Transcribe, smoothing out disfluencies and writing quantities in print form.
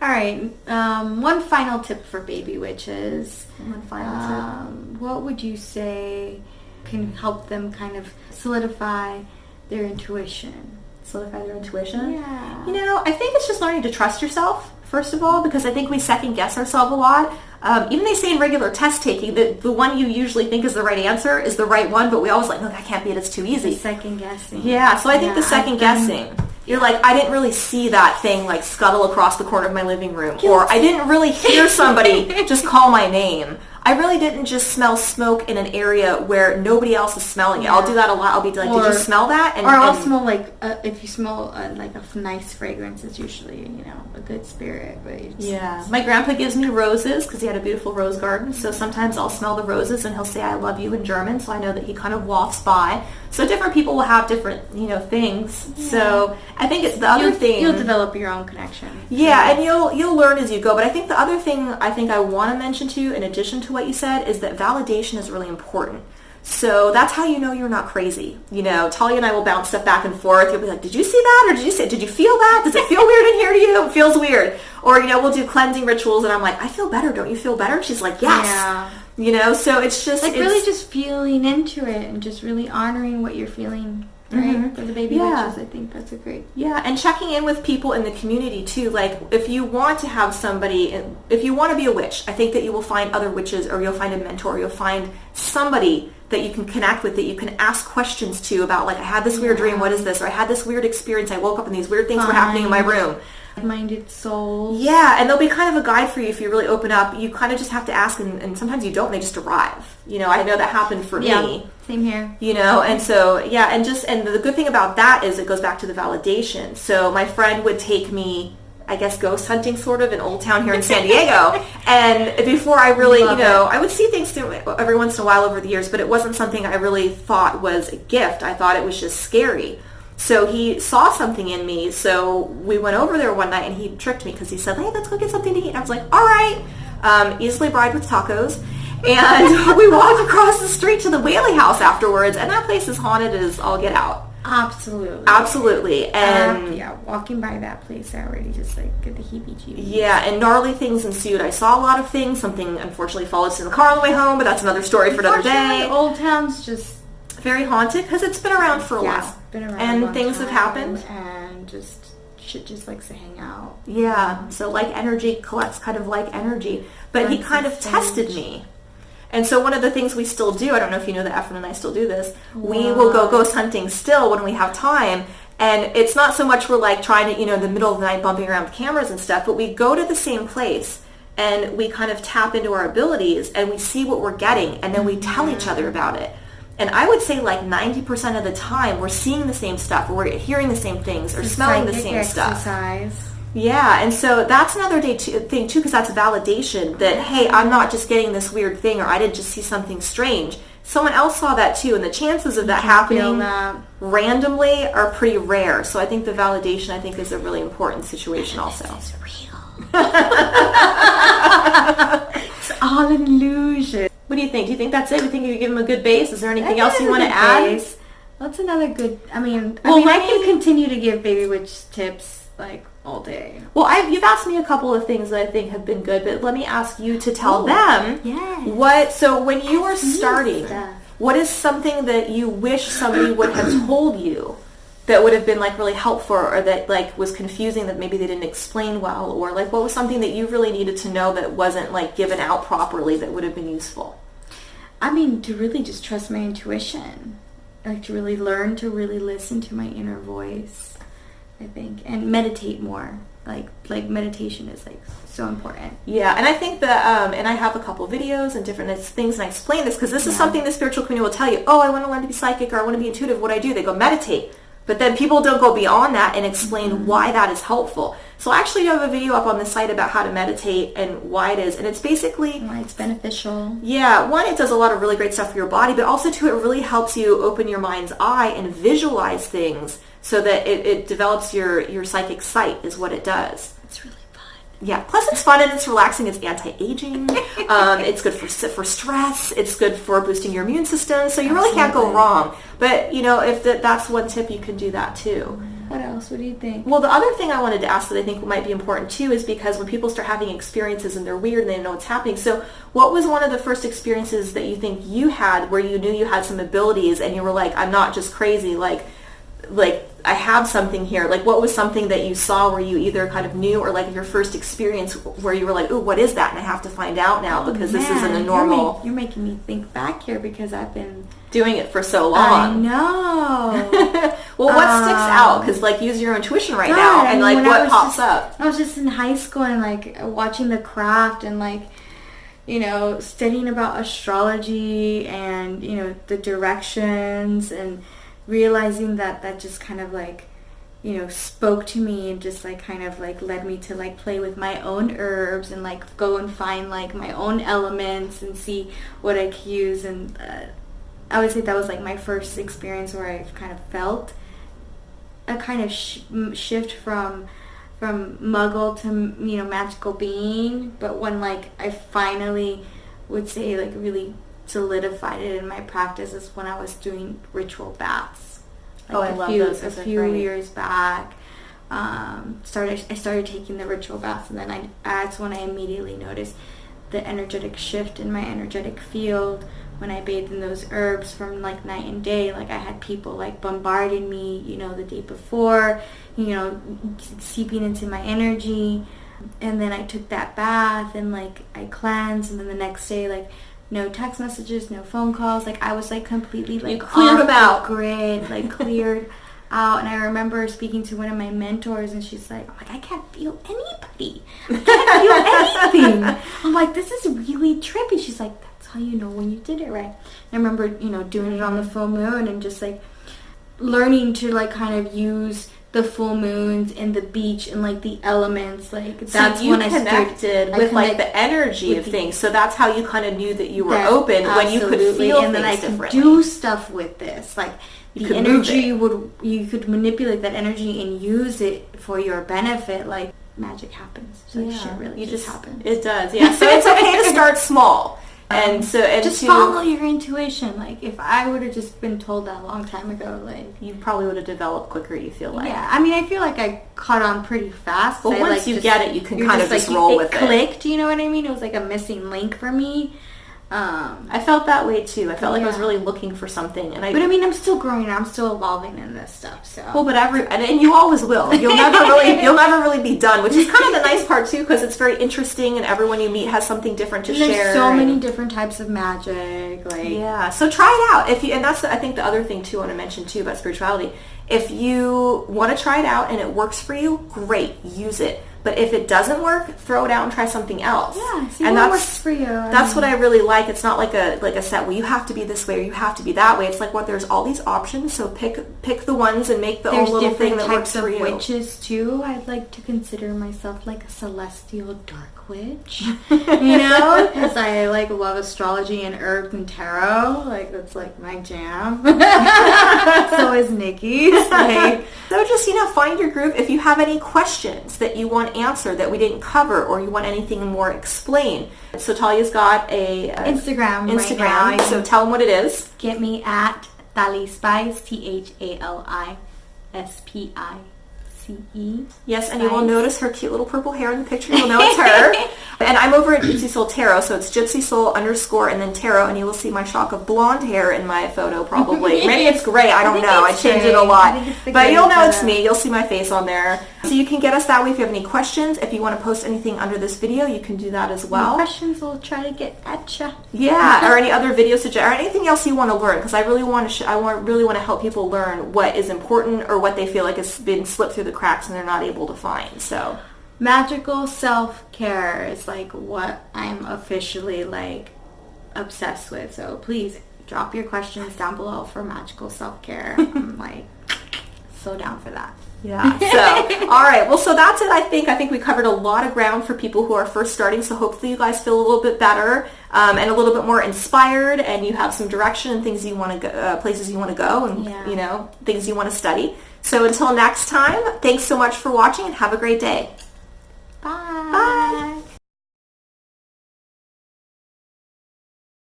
All right. One final tip for baby witches. One final tip. What would you say can help them kind of solidify their intuition? Solidify their intuition? Yeah. You know, I think it's just learning to trust yourself, first of all, because I think we second guess ourselves a lot. Even they say in regular test taking that the one you usually think is the right answer is the right one, but we always like, no, that can't be it, it's too easy. The second guessing. Yeah, so I think the second guessing. You're like, I didn't really see that thing like scuttle across the corner of my living room. Or I didn't really hear somebody just call my name. I really didn't just smell smoke in an area where nobody else is smelling it. I'll do that a lot. I'll be like, did you smell that? Or I'll smell like, if you smell like a nice fragrance, it's usually, a good spirit. But yeah. My grandpa gives me roses because he had a beautiful rose garden. So sometimes I'll smell the roses and he'll say, I love you in German. So I know that he kind of wafts by. So different people will have different, things. Yeah. So I think it's the other thing. You'll develop your own connection. Yeah, and you'll learn as you go. But I think the other thing I want to mention to you, in addition to what you said, is that validation is really important. So that's how you know you're not crazy. Talia and I will bounce stuff back and forth. You'll be like, did you see that? Or did you feel that? Does it feel weird in here to you? It feels weird. Or, we'll do cleansing rituals and I'm like, I feel better. Don't you feel better? She's like, yes. Yeah. So it's just... really just feeling into it and just really honoring what you're feeling. Right? Mm-hmm. For the baby witches, I think that's a great... Yeah, and checking in with people in the community, too. Like, if you want to have somebody... If you want to be a witch, I think that you will find other witches, or you'll find a mentor, you'll find somebody that you can connect with, that you can ask questions to about, like, I had this weird dream, what is this? Or I had this weird experience, I woke up and these weird things were happening in my room. Minded souls. Yeah, and they'll be kind of a guide for you if you really open up. You kind of just have to ask, and sometimes you don't, and they just arrive. I know that happened for me. Same here. And so, yeah, and the good thing about that is it goes back to the validation. So my friend would take me, I guess, ghost hunting sort of in Old Town here in San Diego. And before I really, I would see things every once in a while over the years, but it wasn't something I really thought was a gift. I thought it was just scary. So he saw something in me, so we went over there one night and he tricked me because he said, hey, let's go get something to eat. And I was like, all right, easily bribed with tacos. And we walked across the street to the Whaley House afterwards, and that place is haunted as all get out. Absolutely. And walking by that place, I already just get the heebie-jeebies. Yeah, and gnarly things ensued. I saw a lot of things. Something unfortunately followed us in the car on the way home, but that's another story for another day. Old Town's just very haunted because it's been around for a while. Been around and things have happened. And shit just likes to hang out. Yeah, so like energy collects kind of like energy. But he kind of tested me. And so one of the things we still do, I don't know if you know that Efren and I still do this, we will go ghost hunting still when we have time. And it's not so much we're like trying to, in the middle of the night bumping around with cameras and stuff, but we go to the same place and we kind of tap into our abilities and we see what we're getting and then we tell each other about it. And I would say like 90% of the time we're seeing the same stuff, or we're hearing the same things, or smelling the same stuff. Yeah, and so that's another thing too, because that's validation that, hey, I'm not just getting this weird thing, or I didn't just see something strange. Someone else saw that too, and the chances of that happening randomly are pretty rare. So I think the validation, is a really important situation also. It's real. It's all an illusion. What do you think? Do you think that's it? Do you think you give them a good base? Is there anything else you want to add? That's another good... I can continue to give baby witch tips all day. Well, you've asked me a couple of things that I think have been good, but let me ask you to tell them what. So when you were starting, what is something that you wish somebody would have told you that would have been really helpful, or that was confusing, that maybe they didn't explain well, or what was something that you really needed to know that wasn't given out properly that would have been useful? To really just trust my intuition, to really learn to really listen to my inner voice, I think, and meditate more. Meditation is so important. Yeah, and I think that, and I have a couple videos and different things, and I explain this because this is something the spiritual community will tell you. Oh, I want to learn to be psychic, or I want to be intuitive. What do I do? They go meditate. But then people don't go beyond that and explain why that is helpful. So I actually have a video up on the site about how to meditate and why it is. And it's basically... why it's beneficial. Yeah. One, it does a lot of really great stuff for your body, but also, two, it really helps you open your mind's eye and visualize things so that it develops your psychic sight is what it does. It's really fun. Yeah, plus it's fun and it's relaxing. It's anti-aging. It's good for stress. It's good for boosting your immune system. So you really can't go wrong. But, if that's one tip, you can do that too. What else? What do you think? Well, the other thing I wanted to ask that I think might be important too is because when people start having experiences and they're weird and they don't know what's happening. So what was one of the first experiences that you think you had where you knew you had some abilities and you were like, I'm not just crazy, like I have something here? Like, what was something that you saw where you either kind of knew or like your first experience where you were like, ooh, what is that? And I have to find out now because this isn't a normal... You're making me think back here because I've been... doing it for so long. I know. Well, what sticks out? Because like, use your intuition right now and like what pops up. I was just in high school and like watching The Craft and like, studying about astrology and, the directions and realizing that just kind of like, spoke to me and just like kind of like led me to like play with my own herbs and like go and find like my own elements and see what I could use. And I would say that was like my first experience where I kind of felt a kind of shift from muggle to, magical being. But when like I finally would say like really solidified it in my practice is when I was doing ritual baths. Like I love those. A few years back. I started taking the ritual baths, and then that's when I immediately noticed the energetic shift in my energetic field when I bathed in those herbs from like night and day. Like I had people like bombarding me, the day before, seeping into my energy. And then I took that bath and like I cleansed, and then the next day like no text messages, no phone calls. Like I was like completely like you cleared them out, grid, like cleared out. And I remember speaking to one of my mentors, and she's like, "I'm like, I can't feel anybody. I can't feel anything." I'm like, "This is really trippy." She's like, "That's how you know when you did it right." And I remember, doing it on the full moon and just like learning to like kind of use the full moons and the beach and like the elements, like that's so when I connected with like the energy of things. So that's how you kind of knew that you were open when you could feel and then I could do stuff with this. Like the energy you could manipulate that energy and use it for your benefit. Like magic happens. So like shit really just happens. It does, yeah. So it's okay to start small. And just follow your intuition. Like if I would have just been told that a long time ago, like you probably would have developed quicker. You feel like? Yeah, I mean, I feel like I caught on pretty fast. But once you get it, you can kind of just roll with it. It clicked. You know what I mean? It was like a missing link for me. I felt that way too. I felt like I was really looking for something, but I mean, I'm still growing. I'm still evolving in this stuff. So but and you always will. You'll never really be done, which is kind of the nice part too, because it's very interesting, and everyone you meet has something different to share. There's so many different types of magic. So try it out and that's I think the other thing too I want to mention too about spirituality. If you want to try it out and it works for you, great, use it. But if it doesn't work, throw it out and try something else. Yeah, see what works for you. That's what I really like. It's not like a set, well, you have to be this way or you have to be that way. It's like there's all these options, so pick the ones and make the own little thing that works for you. There's different types of witches too. I'd like to consider myself like a celestial dark witch, because I like love astrology and herbs and tarot. Like that's like my jam. So is Nikki's. So just find your groove. If you have any questions that you want answered that we didn't cover, or you want anything more explained, so Thalia's got a Instagram right now. So tell them what it is. Get me at Thali Spice, ThaliSpice. Yes, and you will notice her cute little purple hair in the picture. You'll know it's her. And I'm over at Gypsy Soul Tarot, so it's Gypsy Soul _ and then Tarot, and you will see my shock of blonde hair in my photo probably. Maybe it's gray, I don't know. I changed it a lot. But you'll know it's me. You'll see my face on there. So you can get us that way if you have any questions. If you want to post anything under this video, you can do that as well. Any questions, we'll try to get at you. Yeah, or any other video suggestions, or anything else you want to learn, because I really want to help people learn what is important or what they feel like has been slipped through the cracks and they're not able to find. So magical self-care is like what I'm officially like obsessed with. So please drop your questions down below for magical self-care. I'm like so down for that. Yeah. So, all right. Well, so that's it. I think we covered a lot of ground for people who are first starting. So hopefully you guys feel a little bit better and a little bit more inspired, and you have some direction and things you want to go, places you want to go, and things you want to study. So until next time, thanks so much for watching, and have a great day. Bye. Bye.